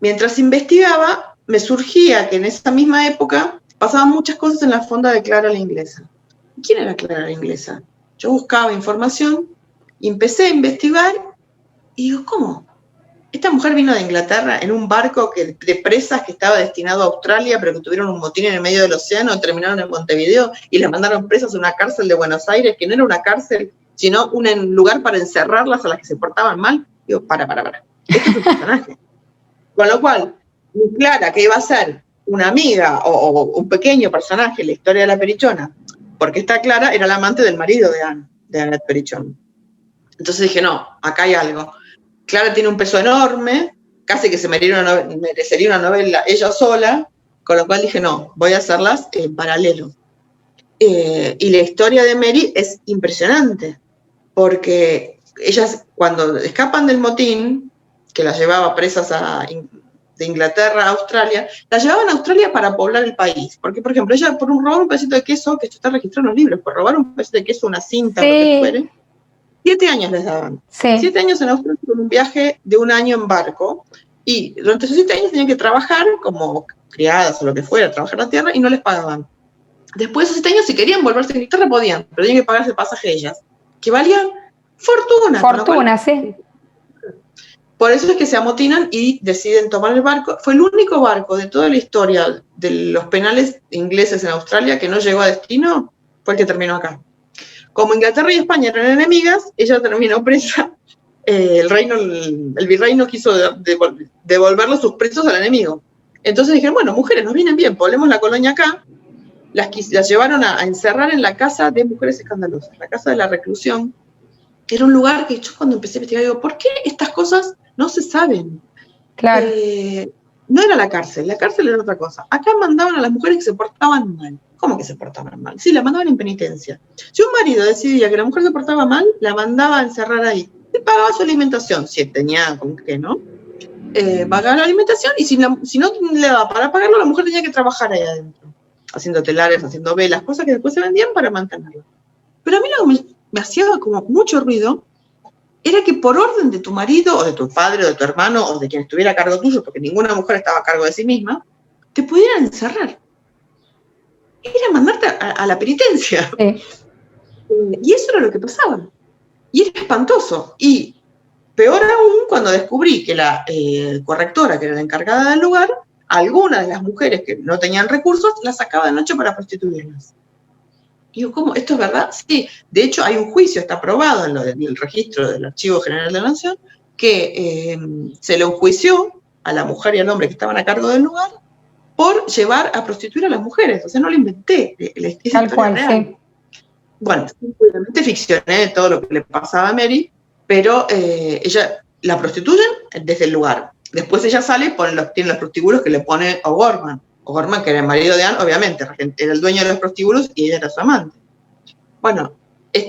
mientras investigaba, me surgía que en esa misma época pasaban muchas cosas en la fonda de Clara la Inglesa. ¿Quién era Clara la Inglesa? Yo buscaba información y empecé a investigar y digo, ¿cómo? Esta mujer vino de Inglaterra en un barco de presas que estaba destinado a Australia, pero que tuvieron un motín en el medio del océano, terminaron en Montevideo y las mandaron presas a una cárcel de Buenos Aires, que no era una cárcel, sino un lugar para encerrarlas a las que se portaban mal. Digo, para. Esto es un personaje. Con lo cual, Clara, que iba a ser una amiga o un pequeño personaje en la historia de La Perichona, porque esta Clara era la amante del marido de Annette Perichon. Entonces dije, no, acá hay algo. Clara tiene un peso enorme, casi que se merecería una novela ella sola, con lo cual dije, no, voy a hacerlas en paralelo. Y la historia de Mary es impresionante, porque ellas, cuando escapan del motín, que las llevaba presas de Inglaterra a Australia, las llevaban a Australia para poblar el país. Porque, por ejemplo, ella por robar un pedacito de queso, que esto está registrado en los libros, por robar un pedacito de queso, una cinta, lo que fuere, 7 años les daban. 7 años en Australia con un viaje de 1 año en barco, y durante esos 7 años tenían que trabajar como criadas o lo que fuera, trabajar la tierra, y no les pagaban. Después de esos 7 años, si querían volverse a Inglaterra, podían, pero tenían que pagarse el pasaje ellas, que valían fortuna. Fortuna, sí. Por eso es que se amotinan y deciden tomar el barco. Fue el único barco de toda la historia de los penales ingleses en Australia que no llegó a destino, fue el que terminó acá. Como Inglaterra y España eran enemigas, ella terminó presa. El virrey no quiso devolverle sus presos al enemigo. Entonces dijeron, bueno, mujeres, nos vienen bien, poblemos la colonia acá. Las llevaron a encerrar en la casa de mujeres escandalosas, la casa de la reclusión. Era un lugar que yo cuando empecé a investigar digo, ¿por qué estas cosas no se saben? Claro. No era la cárcel era otra cosa. Acá mandaban a las mujeres que se portaban mal. ¿Cómo que se portaban mal? Sí, la mandaban en penitencia. Si un marido decidía que la mujer se portaba mal, la mandaba a encerrar ahí. Le pagaba su alimentación, si tenía con qué, ¿no? Pagaba la alimentación, y si no le daba para pagarlo, la mujer tenía que trabajar ahí adentro, haciendo telares, haciendo velas, cosas que después se vendían para mantenerlo. Pero a mí lo que me hacía como mucho ruido era que por orden de tu marido, o de tu padre, o de tu hermano, o de quien estuviera a cargo tuyo, porque ninguna mujer estaba a cargo de sí misma, te pudieran encerrar. Era mandarte a la penitencia. Sí. Y eso era lo que pasaba. Y era espantoso. Y peor aún cuando descubrí que la correctora, que era la encargada del lugar, algunas de las mujeres que no tenían recursos, las sacaba de noche para prostituirlas. Y digo, ¿cómo? ¿Esto es verdad? Sí. De hecho, hay un juicio, está aprobado en el registro del Archivo General de la Nación, que se le enjuició a la mujer y al hombre que estaban a cargo del lugar por llevar a prostituir a las mujeres. O sea, no lo inventé, la Tal cual, real. Sí. Bueno, obviamente ficcioné todo lo que le pasaba a Mary, pero ella la prostituyen desde el lugar. Después ella sale, tiene los prostíbulos que le pone O'Gorman. O'Gorman, que era el marido de Anne, obviamente, era el dueño de los prostíbulos y ella era su amante. Bueno,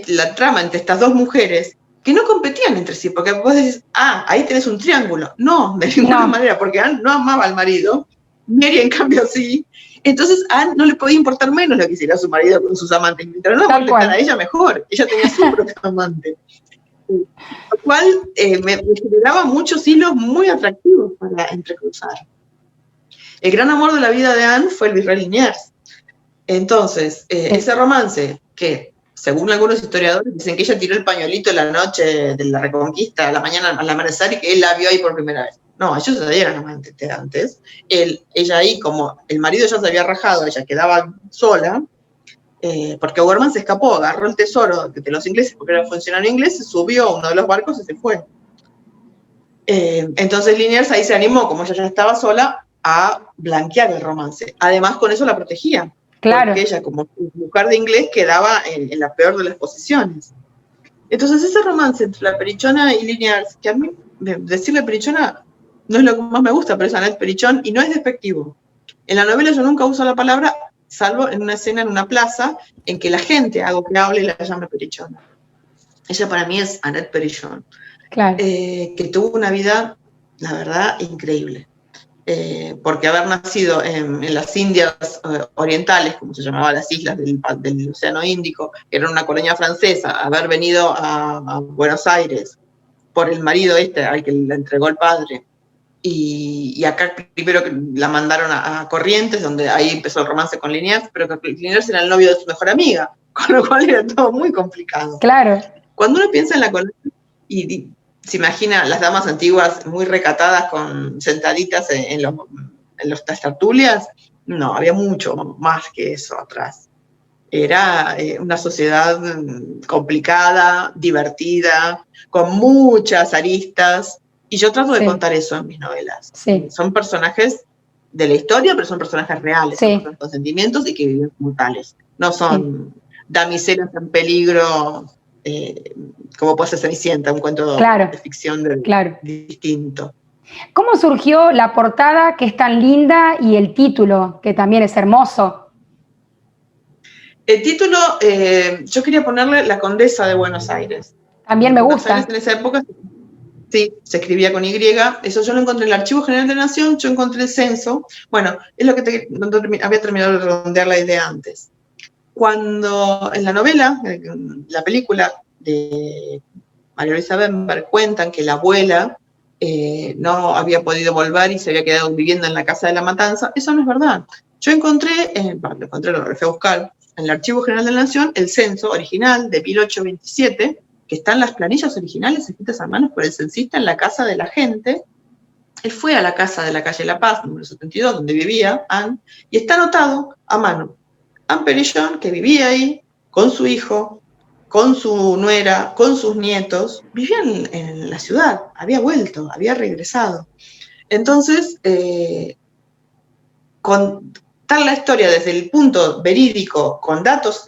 la trama entre estas dos mujeres, que no competían entre sí, porque vos decís, ahí tenés un triángulo. No, de ninguna manera, porque Anne no amaba al marido, Mary en cambio sí. Entonces a Anne no le podía importar menos lo que hiciera su marido con sus amantes, mientras no molestar a ella mejor, ella tenía su propio amante. Lo cual me generaba muchos hilos muy atractivos para entrecruzar. El gran amor de la vida de Anne fue el virrey Liniers. Entonces, ese romance que, según algunos historiadores, dicen que ella tiró el pañuelito la noche de la Reconquista, a la mañana al amanecer, y que él la vio ahí por primera vez. No, ellos se eran amantes antes. Ella ahí, como el marido ya se había rajado, ella quedaba sola, porque O'Gorman se escapó, agarró el tesoro de los ingleses, porque era funcionario inglés, se subió a uno de los barcos y se fue. Entonces Liniers ahí se animó, como ella ya estaba sola, a blanquear el romance. Además, con eso la protegía. Claro. Porque ella, como mujer de inglés, quedaba en la peor de las posiciones. Entonces, ese romance entre la Perichona y Liniers, que a mí, decirle Perichona no es lo que más me gusta, pero es Annette Perichon, y no es despectivo. En la novela yo nunca uso la palabra, salvo en una escena en una plaza, en que la gente hago que hable y la llame Perichona. Ella para mí es Annette Perichon. Claro. Que tuvo una vida, la verdad, increíble. Porque haber nacido en las Indias orientales, como se llamaban las islas del Océano Índico, que era una colonia francesa, haber venido a Buenos Aires por el marido al que le entregó el padre, y acá primero que la mandaron a Corrientes, donde ahí empezó el romance con Liniers, pero que Liniers era el novio de su mejor amiga, con lo cual era todo muy complicado. Claro. Cuando uno piensa en la colonia y se imagina las damas antiguas muy recatadas, sentaditas en las tertulias, no, había mucho más que eso atrás. Era una sociedad complicada, divertida, con muchas aristas, y yo trato de contar eso en mis novelas. Sí. Son personajes de la historia, pero son personajes reales, con sentimientos y que viven como tales. No son damiselas en peligro, como puede ser Cenicienta, un cuento de ficción distinto. ¿Cómo surgió la portada, que es tan linda, y el título, que también es hermoso? El título, yo quería ponerle La Condesa de Buenos Aires. También me gusta. En esa época, sí, se escribía con Y. Eso yo lo encontré en el Archivo General de la Nación, yo encontré el censo. Bueno, es lo que había terminado de redondear la idea antes. Cuando en la novela, la película de María Luisa Bember, cuentan que la abuela no había podido volver y se había quedado viviendo en la casa de la Matanza, eso no es verdad. Yo lo fui a buscar en el Archivo General de la Nación, el censo original de 1827, que están las planillas originales escritas a mano por el censista en la casa de la gente. Él fue a la casa de la calle La Paz, número 72, donde vivía Anne, y está anotado a mano. Anne Perichon, que vivía ahí con su hijo, con su nuera, con sus nietos, vivía en la ciudad, había vuelto, había regresado. Entonces, contar la historia desde el punto verídico, con datos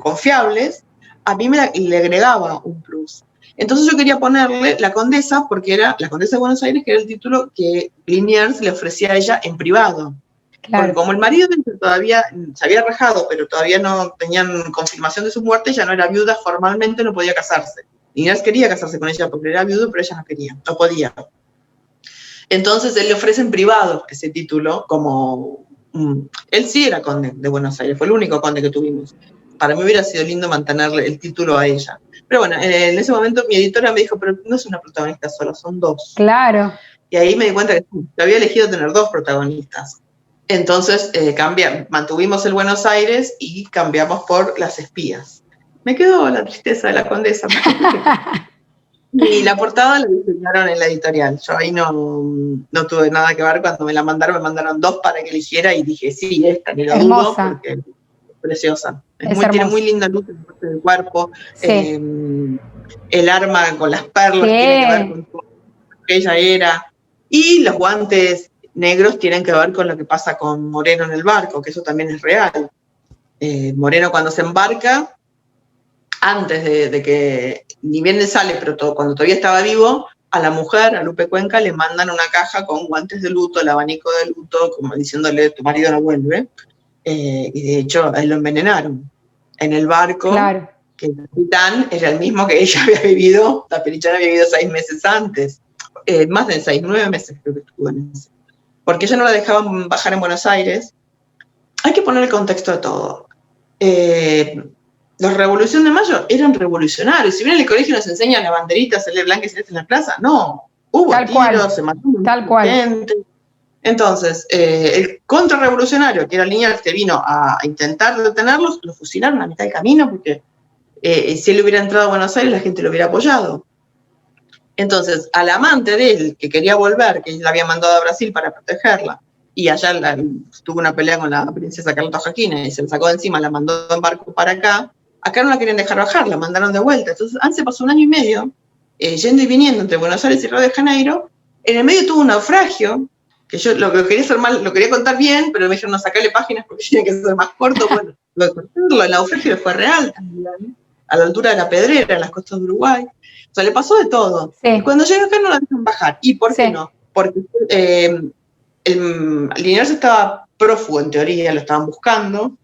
confiables, a mí le agregaba un plus. Entonces yo quería ponerle La Condesa, porque era La Condesa de Buenos Aires, que era el título que Liniers le ofrecía a ella en privado. Claro. Porque como el marido todavía se había rajado, pero todavía no tenían confirmación de su muerte, ya no era viuda, formalmente no podía casarse. Liniers quería casarse con ella porque era viudo, pero ella no quería, no podía. Entonces él le ofrece en privado ese título, como él sí era conde de Buenos Aires, fue el único conde que tuvimos. Para mí hubiera sido lindo mantenerle el título a ella. Pero bueno, en ese momento mi editora me dijo, pero no es una protagonista sola, son dos. Claro. Y ahí me di cuenta que había elegido tener dos protagonistas. Entonces mantuvimos el Buenos Aires y cambiamos por Las Espías. Me quedó la tristeza de La Condesa. Y la portada la diseñaron en la editorial. Yo ahí no tuve nada que ver. Cuando me mandaron dos para que eligiera y dije, sí, esta, ni lo dudo, porque es preciosa. Tiene muy linda luz en parte del cuerpo. Sí. El arma con las perlas tiene que ver con lo que ella era. Y los guantes negros tienen que ver con lo que pasa con Moreno en el barco, que eso también es real. Moreno cuando se embarca, antes de que, ni bien le sale, pero cuando todavía estaba vivo, a la mujer, a Lupe Cuenca, le mandan una caja con guantes de luto, el abanico de luto, como diciéndole, tu marido no vuelve. Y de hecho, a él lo envenenaron en el barco, claro, que el capitán era el mismo que ella había vivido, la Perichana había vivido 6 meses antes, más de 6, 9 meses creo que estuvo en ese. Porque ella no la dejaban bajar en Buenos Aires. Hay que poner el contexto de todo. Los Revolución de Mayo eran revolucionarios. Si bien en el colegio nos enseñan la banderita, celeste blanca y celeste en la plaza, no. Hubo tiros, se mató mucha gente. Entonces, el contrarrevolucionario, que era Liniers, que vino a intentar detenerlos, lo fusilaron a mitad del camino porque si él hubiera entrado a Buenos Aires, la gente lo hubiera apoyado. Entonces, al amante de él, que quería volver, que él la había mandado a Brasil para protegerla, y allá tuvo una pelea con la princesa Carlota Joaquina y se la sacó de encima, la mandó en barco para acá no la querían dejar bajar, la mandaron de vuelta. Entonces, se pasó 1 año y medio, yendo y viniendo entre Buenos Aires y Río de Janeiro. En el medio tuvo un naufragio, que yo lo quería contar bien, pero me dijeron no sacarle páginas porque tenía que ser más corto. Bueno, el naufragio fue real también, a la altura de La Pedrera, en las costas de Uruguay. O sea, le pasó de todo. Sí. Y cuando llegó acá no la dejan bajar. ¿Y por qué no? Porque Liniers estaba prófugo en teoría, lo estaban buscando.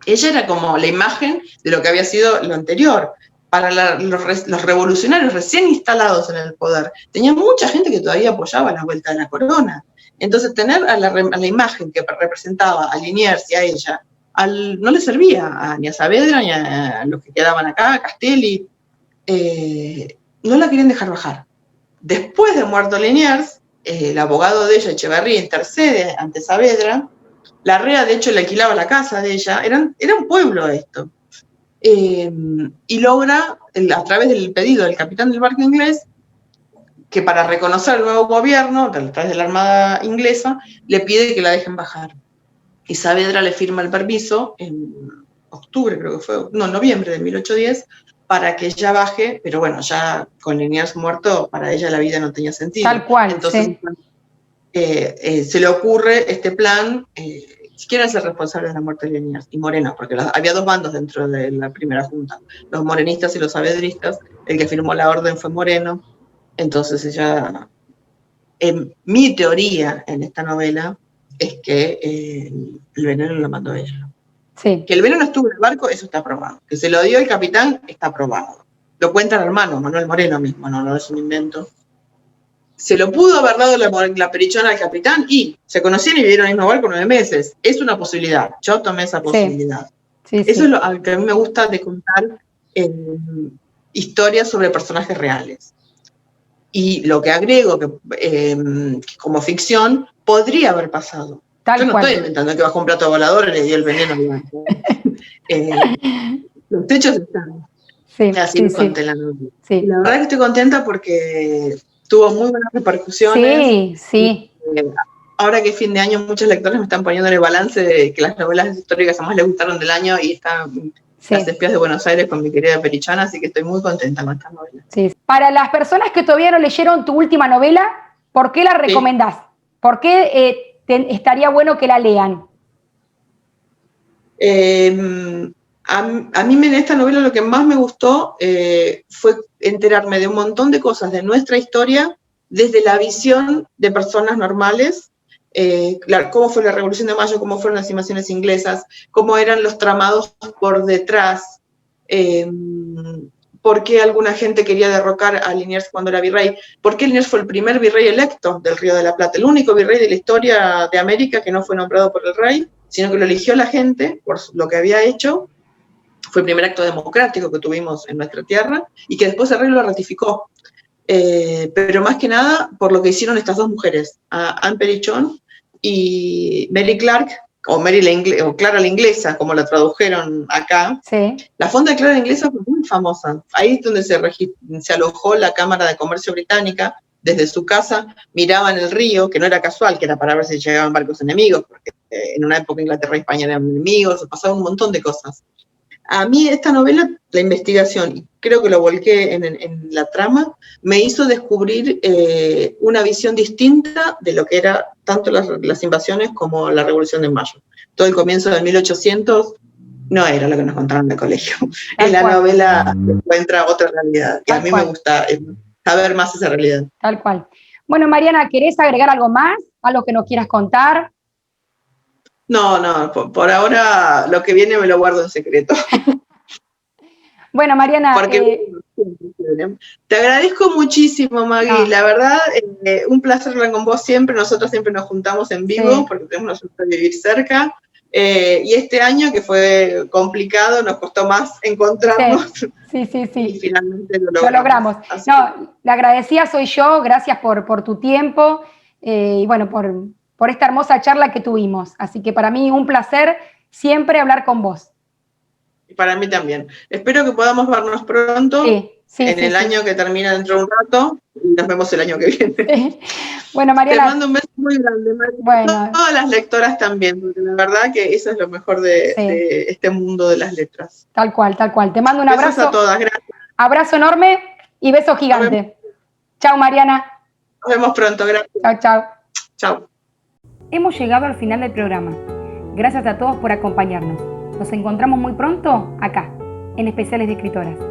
Ella era como la imagen de lo que había sido lo anterior. Para los revolucionarios recién instalados en el poder, tenía mucha gente que todavía apoyaba la vuelta de la corona. Entonces, tener a la imagen que representaba a Liniers y a ella, no le servía ni a Saavedra ni a los que quedaban acá, a Castelli. No la querían dejar bajar. Después de muerto Liniers, el abogado de ella, Echeverría, intercede ante Saavedra. La REA, de hecho, le alquilaba la casa de ella. Era un pueblo esto. Y logra, a través del pedido del capitán del barco inglés, que para reconocer el nuevo gobierno, a través de la Armada inglesa, le pide que la dejen bajar. Y Saavedra le firma el permiso en octubre, creo que fue, no, noviembre de 1810, para que ella baje, pero bueno, ya con Liniers muerto, para ella la vida no tenía sentido. Tal cual. Entonces, se le ocurre este plan. ¿Quién es el responsable de la muerte de Liniers? Y Moreno, porque había 2 bandos dentro de la primera junta, los morenistas y los saavedristas. El que firmó la orden fue Moreno. Entonces ella, mi teoría en esta novela es que el veneno lo mandó ella. Sí. Que el veneno estuvo en el barco, eso está probado. Que se lo dio el capitán, está probado. Lo cuenta el hermano, Manuel Moreno mismo, no es un invento. Se lo pudo haber dado la Perichona al capitán y se conocían y vivieron en el mismo barco 9 meses. Es una posibilidad. Yo tomé esa posibilidad. Sí, eso es lo que a mí me gusta de contar historias sobre personajes reales. Y lo que agrego, que como ficción, podría haber pasado. Yo no estoy inventando que bajó un plato volador y le dio el veneno. Los techos están. Sí, así lo conté la novela. Sí. La verdad que estoy contenta porque tuvo muy buenas repercusiones. Sí. Ahora que es fin de año, muchos lectores me están poniendo en el balance de que las novelas históricas más les gustaron del año y están Las espías de Buenos Aires con mi querida Perichana, así que estoy muy contenta con esta novela. Sí. Para las personas que todavía no leyeron tu última novela, ¿por qué la recomendás? ¿Por qué estaría bueno que la lean? A mí en esta novela lo que más me gustó fue enterarme de un montón de cosas de nuestra historia desde la visión de personas normales, cómo fue la Revolución de Mayo, cómo fueron las invasiones inglesas, cómo eran los tramados por detrás, por qué alguna gente quería derrocar a Liniers cuando era virrey, por qué Liniers fue el primer virrey electo del Río de la Plata, el único virrey de la historia de América que no fue nombrado por el rey, sino que lo eligió la gente por lo que había hecho. Fue el primer acto democrático que tuvimos en nuestra tierra y que después el rey lo ratificó. Pero más que nada por lo que hicieron estas 2 mujeres, Anne Perichon y Mary Clark, o Clara la Inglesa, como la tradujeron acá. Sí. La Fonda de Clara la Inglesa fue muy famosa. Ahí es donde se alojó la Cámara de Comercio Británica. Desde su casa miraban el río, que no era casual, que era para ver si llegaban barcos enemigos, porque en una época Inglaterra y España eran enemigos, pasaban un montón de cosas. a mí esta novela, la investigación, y creo que lo volqué en la trama, me hizo descubrir una visión distinta de lo que era tanto las invasiones como la Revolución de Mayo. Todo el comienzo de 1800 no era lo que nos contaron en el colegio. En la novela se encuentra otra realidad, y a mí me gusta saber más esa realidad. Tal cual. Bueno, Mariana, ¿querés agregar algo más? ¿Algo que nos quieras contar? No, por ahora lo que viene me lo guardo en secreto. Bueno, Mariana... te agradezco muchísimo, Maggie. La verdad, un placer hablar con vos siempre. Nosotros siempre nos juntamos en vivo porque tenemos la suerte de vivir cerca. Y este año, que fue complicado, nos costó más encontrarnos. Sí. Y finalmente lo logramos. No, la agradecida soy yo. Gracias por tu tiempo y bueno, por esta hermosa charla que tuvimos. Así que para mí un placer siempre hablar con vos. Y para mí también. Espero que podamos vernos pronto, en el año que termina dentro de un rato, y nos vemos el año que viene. Bueno, Mariana. Te mando un beso muy grande, María. Bueno. Todas las lectoras también, porque la verdad que eso es lo mejor de este mundo de las letras. Tal cual. Te mando un Besos abrazo. a todas, gracias. Abrazo enorme y beso gigante. Chao, Mariana. Nos vemos pronto, gracias. Chao. Hemos llegado al final del programa. Gracias a todos por acompañarnos. Nos encontramos muy pronto acá, en Especiales de Escritoras.